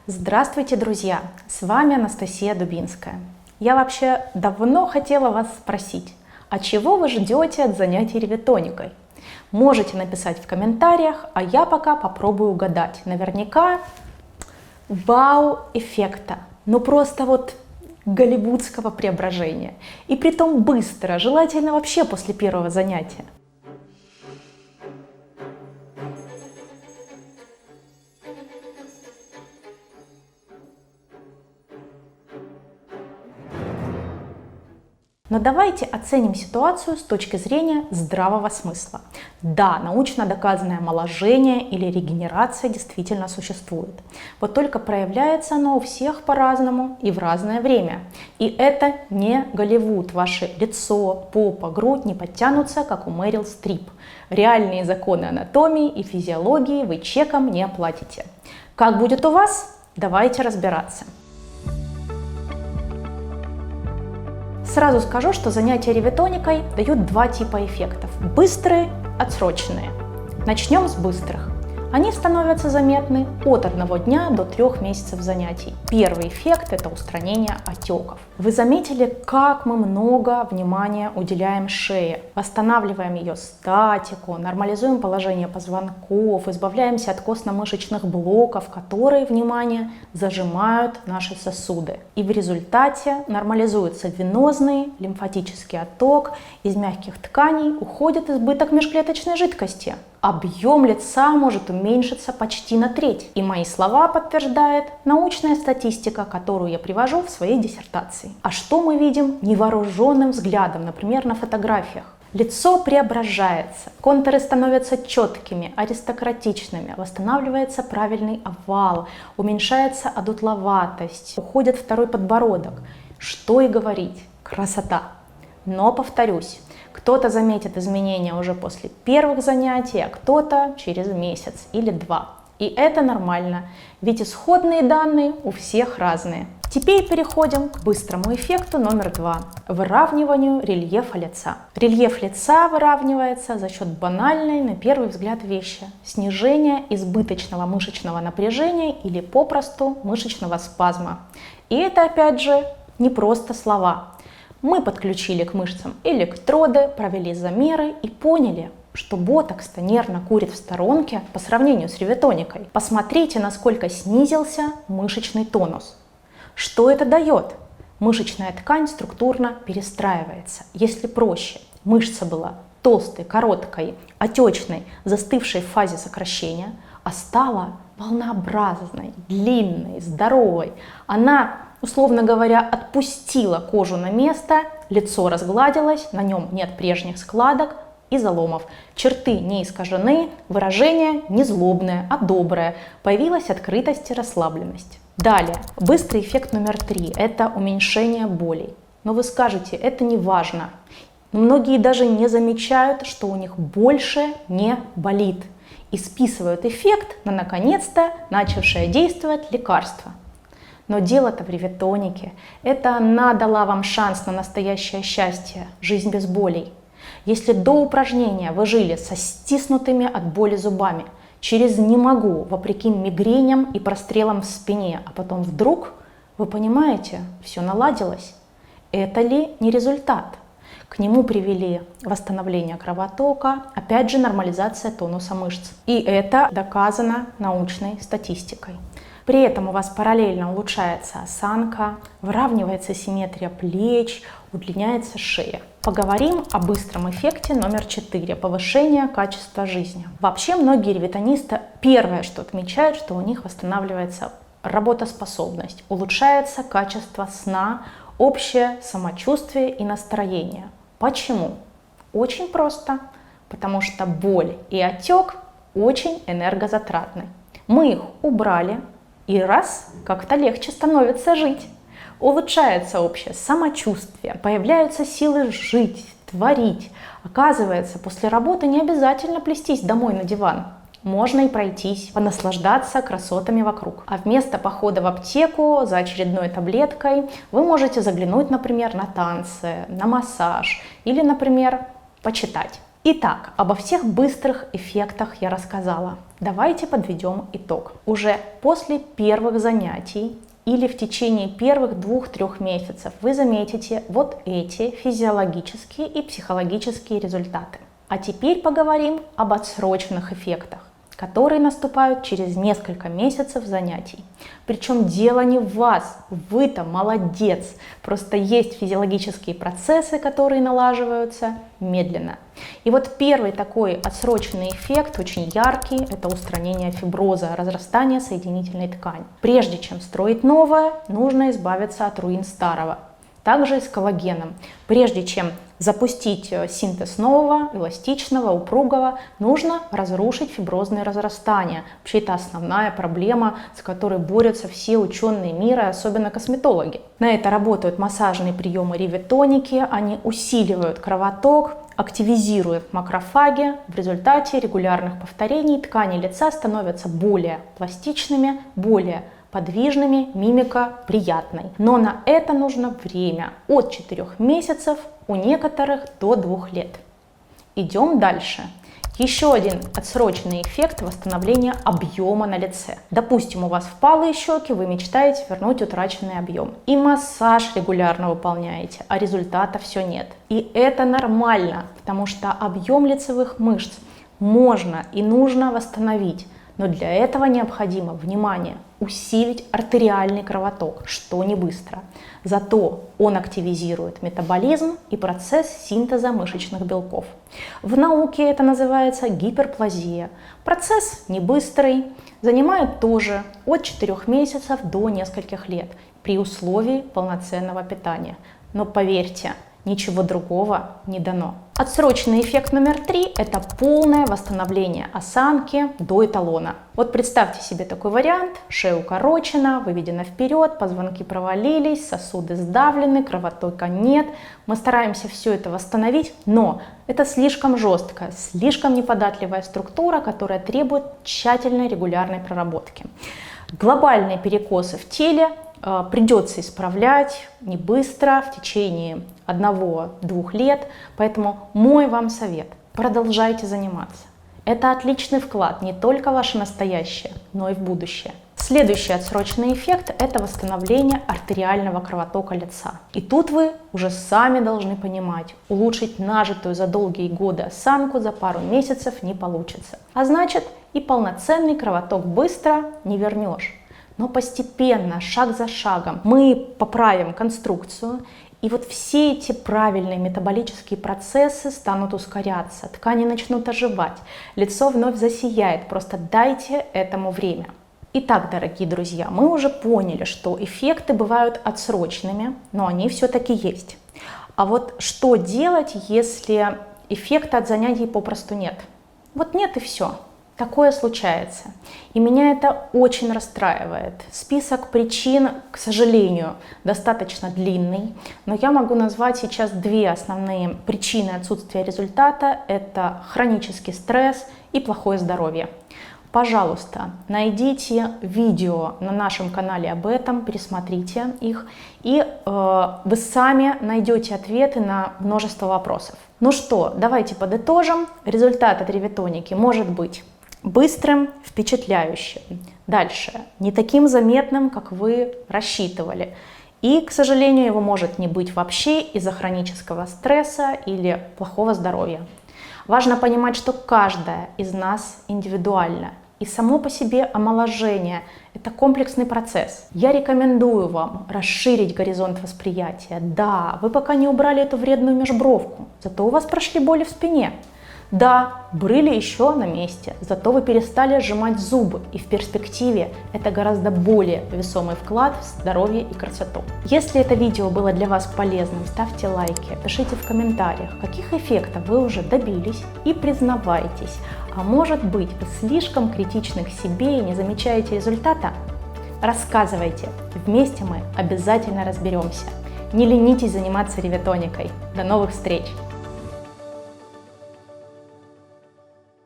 Здравствуйте, друзья! С вами Анастасия Дубинская. Я вообще давно хотела вас спросить, а чего вы ждете от занятий ревитоникой? Можете написать в комментариях, а я пока попробую угадать. Наверняка вау-эффекта, ну просто вот голливудского преображения. И притом быстро, желательно вообще после первого занятия. Но давайте оценим ситуацию с точки зрения здравого смысла. Да, научно доказанное омоложение или регенерация действительно существует. Вот только проявляется оно у всех по-разному и в разное время. И это не Голливуд. Ваше лицо, попа, грудь не подтянутся, как у Мэрил Стрип. Реальные законы анатомии и физиологии вы чеком не оплатите. Как будет у вас? Давайте разбираться. Сразу скажу, что занятия ревитоникой дают два типа эффектов – быстрые, отсроченные. Начнем с быстрых. Они становятся заметны от 1 дня до 3 месяцев занятий. Первый эффект – это устранение отеков. Вы заметили, как мы много внимания уделяем шее? Восстанавливаем ее статику, нормализуем положение позвонков, избавляемся от костно-мышечных блоков, которые, внимание, зажимают наши сосуды. И в результате нормализуется венозный, лимфатический отток, из мягких тканей уходит избыток межклеточной жидкости. Объем лица может уменьшиться почти на треть. И мои слова подтверждает научная статистика, которую я привожу в своей диссертации. А что мы видим невооруженным взглядом, например, на фотографиях? Лицо преображается, контуры становятся четкими, аристократичными, восстанавливается правильный овал, уменьшается одутловатость, уходит второй подбородок. Что и говорить, красота. Но повторюсь, кто-то заметит изменения уже после первых занятий, а кто-то через месяц или 2. И это нормально, ведь исходные данные у всех разные. Теперь переходим к быстрому эффекту номер 2 – выравниванию рельефа лица. Рельеф лица выравнивается за счет банальной, на первый взгляд, вещи – снижения избыточного мышечного напряжения или попросту мышечного спазма. И это, опять же, не просто слова. Мы подключили к мышцам электроды, провели замеры и поняли, что ботокс-то нервно курит в сторонке по сравнению с ревитоникой. Посмотрите, насколько снизился мышечный тонус. Что это дает? Мышечная ткань структурно перестраивается. Если проще, мышца была толстой, короткой, отечной, застывшей в фазе сокращения, а стала волнообразной, длинной, здоровой. Она, условно говоря, отпустила кожу на место, лицо разгладилось, на нем нет прежних складок и заломов. Черты не искажены, выражение не злобное, а доброе. Появилась открытость и расслабленность. Далее, быстрый эффект номер 3 – это уменьшение болей. Но вы скажете, это не важно. Многие даже не замечают, что у них больше не болит. И списывают эффект на наконец-то начавшее действовать лекарство. Но дело-то в ревитонике. Это она дала вам шанс на настоящее счастье, жизнь без болей. Если до упражнения вы жили со стиснутыми от боли зубами, через «не могу», вопреки мигреням и прострелам в спине, а потом вдруг, вы понимаете, все наладилось. Это ли не результат? К нему привели восстановление кровотока, опять же нормализация тонуса мышц. И это доказано научной статистикой. При этом у вас параллельно улучшается осанка, выравнивается симметрия плеч, удлиняется шея. Поговорим о быстром эффекте номер 4 – повышение качества жизни. Вообще многие ревитонисты первое, что отмечают, что у них восстанавливается работоспособность, улучшается качество сна, общее самочувствие и настроение. Почему? Очень просто. Потому что боль и отек очень энергозатратны. Мы их убрали, и раз, как-то легче становится жить. Улучшается общее самочувствие, появляются силы жить, творить. Оказывается, после работы не обязательно плестись домой на диван. Можно и пройтись, понаслаждаться красотами вокруг. А вместо похода в аптеку за очередной таблеткой вы можете заглянуть, например, на танцы, на массаж или, например, почитать. Итак, обо всех быстрых эффектах я рассказала. Давайте подведем итог. Уже после первых занятий или в течение первых 2-3 месяцев вы заметите вот эти физиологические и психологические результаты. А теперь поговорим об отсроченных эффектах, которые наступают через несколько месяцев занятий. Причем дело не в вас, вы-то молодец, просто есть физиологические процессы, которые налаживаются медленно. И вот первый такой отсроченный эффект, очень яркий, это устранение фиброза, разрастание соединительной ткани. Прежде чем строить новое, нужно избавиться от руин старого. Также и с коллагеном. Прежде чем запустить синтез нового, эластичного, упругого, нужно разрушить фиброзные разрастания. Вообще это основная проблема, с которой борются все ученые мира, особенно косметологи. На это работают массажные приемы ревитоники, они усиливают кровоток, активизируют макрофаги. В результате регулярных повторений ткани лица становятся более пластичными, более подвижными, мимика приятной. Но на это нужно время от 4 месяцев, у некоторых до 2 лет. Идем дальше. Еще один отсроченный эффект восстановления объема на лице. Допустим, у вас впалые щеки, вы мечтаете вернуть утраченный объем. И массаж регулярно выполняете, а результата все нет. И это нормально, потому что объем лицевых мышц можно и нужно восстановить. Но для этого необходимо, внимание, усилить артериальный кровоток, что не быстро. Зато он активизирует метаболизм и процесс синтеза мышечных белков. В науке это называется гиперплазия. Процесс не быстрый, занимает тоже от 4 месяцев до нескольких лет при условии полноценного питания. Но поверьте, ничего другого не дано. Отсроченный эффект номер 3 – это полное восстановление осанки до эталона. Вот представьте себе такой вариант: шея укорочена, выведена вперед, позвонки провалились, сосуды сдавлены, кровотока нет. Мы стараемся все это восстановить, но это слишком жесткая, слишком неподатливая структура, которая требует тщательной регулярной проработки. Глобальные перекосы в теле придется исправлять не быстро, в течение 1-2 лет. Поэтому мой вам совет: продолжайте заниматься. Это отличный вклад не только в ваше настоящее, но и в будущее. Следующий отсроченный эффект – это восстановление артериального кровотока лица. И тут вы уже сами должны понимать, улучшить нажитую за долгие годы осанку за пару месяцев не получится. А значит, и полноценный кровоток быстро не вернешь. Но постепенно, шаг за шагом, мы поправим конструкцию, и вот все эти правильные метаболические процессы станут ускоряться, ткани начнут оживать, лицо вновь засияет, просто дайте этому время. Итак, дорогие друзья, мы уже поняли, что эффекты бывают отсрочными, но они все-таки есть. А вот что делать, если эффекта от занятий попросту нет? Вот нет и все. Такое случается. И меня это очень расстраивает. Список причин, к сожалению, достаточно длинный, но я могу назвать сейчас 2 основные причины отсутствия результата. Это хронический стресс и плохое здоровье. Пожалуйста, найдите видео на нашем канале об этом, пересмотрите их, и вы сами найдете ответы на множество вопросов. Ну что, давайте подытожим. Результат от ревитоники может быть быстрым, впечатляющим. Дальше, не таким заметным, как вы рассчитывали. И, к сожалению, его может не быть вообще из-за хронического стресса или плохого здоровья. Важно понимать, что каждая из нас индивидуальна. И само по себе омоложение – это комплексный процесс. Я рекомендую вам расширить горизонт восприятия. Да, вы пока не убрали эту вредную межбровку, зато у вас прошли боли в спине. Да, брыли еще на месте, зато вы перестали сжимать зубы, и в перспективе это гораздо более весомый вклад в здоровье и красоту. Если это видео было для вас полезным, ставьте лайки, пишите в комментариях, каких эффектов вы уже добились, и признавайтесь. А может быть, вы слишком критичны к себе и не замечаете результата? Рассказывайте, вместе мы обязательно разберемся. Не ленитесь заниматься ревитоникой. До новых встреч!